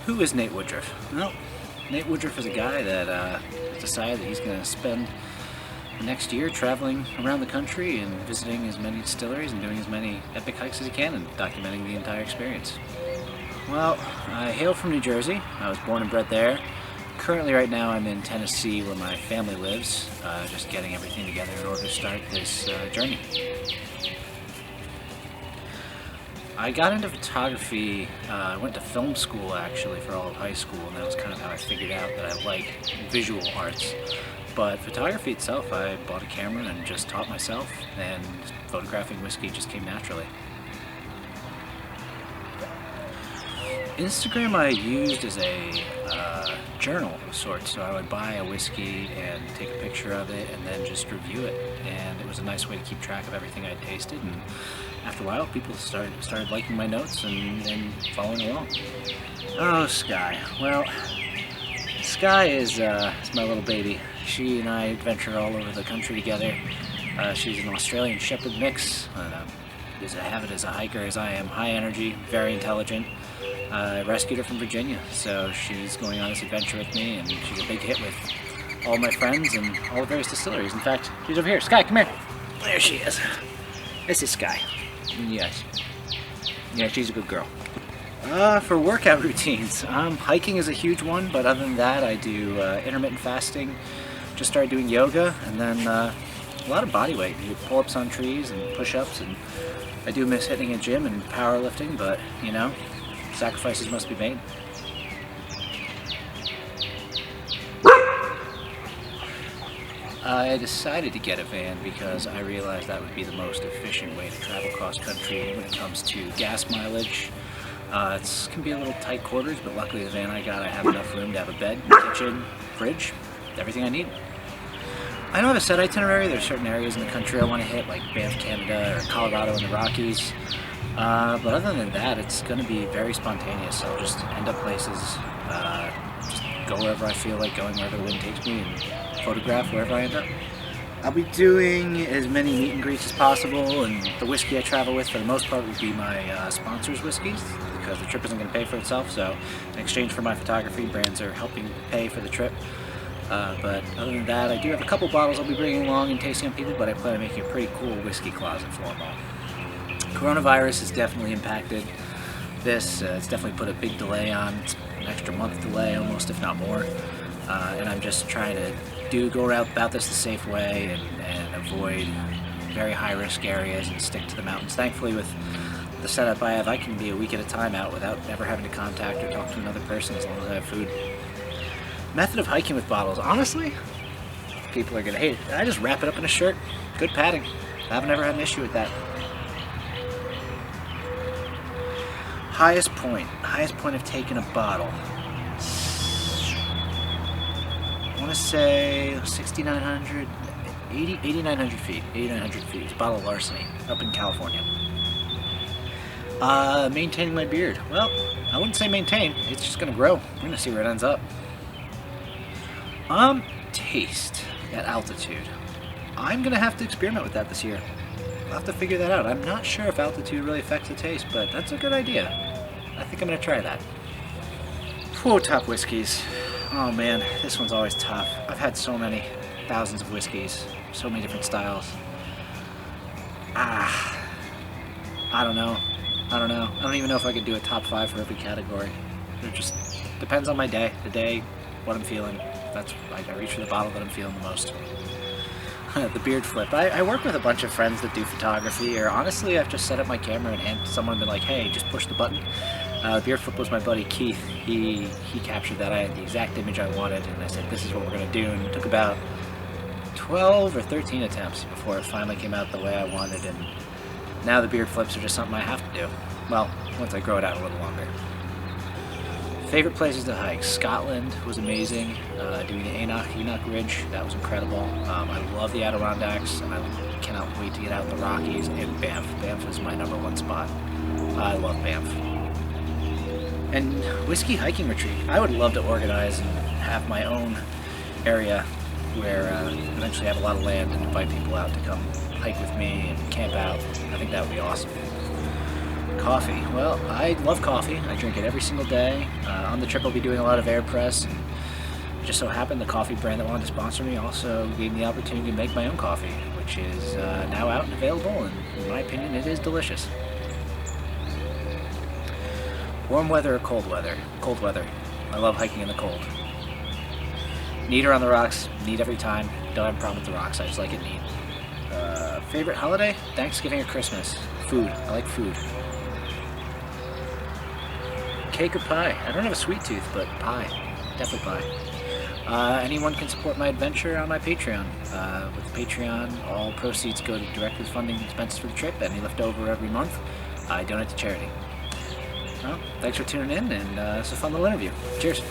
Who is Nate Woodruff? Well, Nate Woodruff is a guy that has decided that he's going to spend the next year traveling around the country and visiting as many distilleries and doing as many epic hikes as he can and documenting the entire experience. Well, I hail from New Jersey. I was born and bred there. Currently, right now, I'm in Tennessee where my family lives, just getting everything together in order to start this journey. I got into photography, I went to film school actually for all of high school, and that was kind of how I figured out that I like visual arts. But photography itself, I bought a camera and just taught myself, and photographing whiskey just came naturally. Instagram I used as a journal of sorts, so I would buy a whiskey and take a picture of it and then just review it, and it was a nice way to keep track of everything I tasted, and after a while people started liking my notes and following along. Oh, Sky. Well, Sky is my little baby. She and I adventure all over the country together. She's an Australian Shepherd mix, as avid as a hiker as I am, high energy, very intelligent. I rescued her from Virginia, so she's going on this adventure with me, and she's a big hit with all my friends and all the various distilleries. In fact, she's over here. Sky, come here. There she is. This is Sky. Yes. Yeah, she's a good girl. For workout routines, hiking is a huge one, but other than that, I do intermittent fasting. Just started doing yoga, and then a lot of body weight. You pull-ups on trees and push-ups, and I do miss hitting a gym and powerlifting, but, you know, sacrifices must be made. I decided to get a van because I realized that would be the most efficient way to travel cross-country when it comes to gas mileage. It can be a little tight quarters, but luckily the van I got, I have enough room to have a bed, kitchen, fridge, everything I need. I don't have a set itinerary. There's certain areas in the country I want to hit, like Banff, Canada, or Colorado in the Rockies. But other than that, it's going to be very spontaneous. I'll just end up places, just go wherever I feel like going, wherever the wind takes me, and photograph wherever I end up. I'll be doing as many meet and greets as possible, and the whiskey I travel with for the most part will be my sponsors' whiskeys, because the trip isn't going to pay for itself, so in exchange for my photography, brands are helping pay for the trip. But other than that, I do have a couple bottles I'll be bringing along and tasting on people, but I plan on making a pretty cool whiskey closet for them all. Coronavirus has definitely impacted this. It's definitely put a big delay on. It's an extra month delay almost, if not more. And I'm just trying to go about this the safe way and avoid very high-risk areas and stick to the mountains. Thankfully, with the setup I have, I can be a week at a time out without ever having to contact or talk to another person as long as I have food. Method of hiking with bottles. Honestly, people are going to hate it. I just wrap it up in a shirt. Good padding. I've never had an issue with that. Highest point of taking a bottle. I want to say 6,900, 8,900 feet. 8,900 feet. It's a bottle of larceny up in California. Maintaining my beard. Well, I wouldn't say maintain. It's just going to grow. We're going to see where it ends up. Taste at altitude. I'm going to have to experiment with that this year. I'll have to figure that out. I'm not sure if altitude really affects the taste, but that's a good idea. I think I'm going to try that. Whoa, top whiskeys. Oh man, this one's always tough. I've had so many, thousands of whiskeys, so many different styles. I don't know. I don't even know if I could do a top 5 for every category. It just depends on my day, what I'm feeling. I reach for the bottle that I'm feeling the most. The beard flip. I work with a bunch of friends that do photography, or honestly, I've just set up my camera and someone been like, hey, just push the button. The beard flip was my buddy Keith. He captured that. I had the exact image I wanted, and I said, this is what we're going to do, and it took about 12 or 13 attempts before it finally came out the way I wanted, and now the beard flips are just something I have to do. Well, once I grow it out a little longer. Favorite places to hike. Scotland was amazing. Doing the Enoch Ridge, that was incredible. I love the Adirondacks, and I cannot wait to get out in the Rockies, and Banff. Banff is my #1 spot. I love Banff. And whiskey hiking retreat. I would love to organize and have my own area where eventually I have a lot of land and invite people out to come hike with me and camp out. I think that would be awesome. Coffee. Well, I love coffee. I drink it every single day. On the trip I'll be doing a lot of AirPress. And just so happened the coffee brand that wanted to sponsor me also gave me the opportunity to make my own coffee, which is now out and available, and in my opinion it is delicious. Warm weather or cold weather? Cold weather. I love hiking in the cold. Neat or on the rocks, neat every time. Don't have a problem with the rocks, I just like it neat. Favorite holiday? Thanksgiving or Christmas? Food. I like food. Cake or pie? I don't have a sweet tooth, but pie. Definitely pie. Anyone can support my adventure on my Patreon. With Patreon, all proceeds go directly to funding expenses for the trip. Any left over every month, I donate to charity. Well, thanks for tuning in, and it's a fun little interview. Cheers.